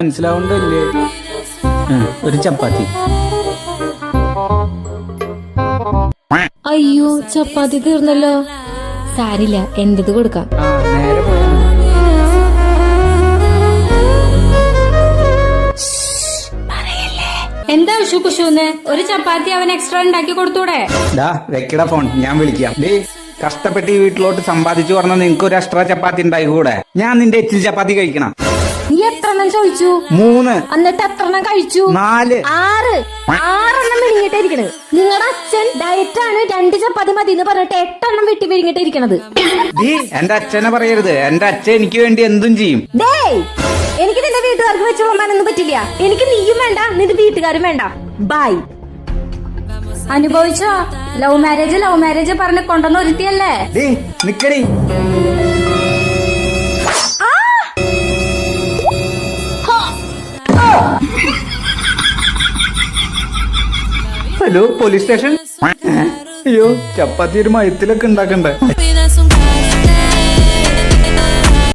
മനസ്സിലാവണ്ടല്ലേ? ഒരു ചപ്പാത്തി. അയ്യോ, ചപ്പാത്തി തീർന്നല്ലോ. സാരില്ല, എന്റത് കൊടുക്കാം. നേരെ പോയാ മതി. എന്താ ഉഷു കുഷൂന്ന്? ഒരു ചപ്പാത്തി അവൻ എക്സ്ട്രാ ഉണ്ടാക്കി കൊടുത്തൂടെ? വെക്കട ഫോൺ, ഞാൻ വിളിക്കാം. കഷ്ടപ്പെട്ട് ഈ വീട്ടിലോട്ട് സമ്പാദിച്ചു പറഞ്ഞ നിനക്ക് ഒരു എക്സ്ട്രാ ചപ്പാത്തി ഉണ്ടായിക്കൂടെ? ഞാൻ നിന്റെ എച്ചിൽ ചപ്പാത്തി കഴിക്കണം. നീ എത്രണ്ണം ചോദിച്ചു? 3. എന്നിട്ട് എത്രണ്ണം കഴിച്ചു? 4. 6 വിഴുങ്ങിട്ടിരിക്കണ്. നിങ്ങളുടെ അച്ഛൻ ഡയറ്റാണ്, 2 ചപ്പാത്തി മതി എന്ന് പറഞ്ഞിട്ട് 8 എണ്ണം വെട്ടി വിഴുങ്ങിട്ടിരിക്കണത്. എന്റെ അച്ഛനെ പറയരുത്. എന്റെ അച്ഛൻ എനിക്ക് വേണ്ടി എന്തും ചെയ്യും. എനിക്ക് നിന്റെ വീട്ടുകാർക്ക് വെച്ച് വിളമ്പാനൊന്നും പറ്റില്ല. എനിക്ക് നീയും വേണ്ട, നിന്റെ വീട്ടുകാരും വേണ്ട. ബൈ. അനുഭവിച്ചോ? ലവ് മാരേജ് പറഞ്ഞ് കൊണ്ടുവന്ന് ഒരുത്തിയല്ലേ? നിക്കടി. Hello, police station. അയ്യോ, ചപ്പാത്തി ഒരു മയത്തിലൊക്കെ ഉണ്ടാക്കണ്ടേ?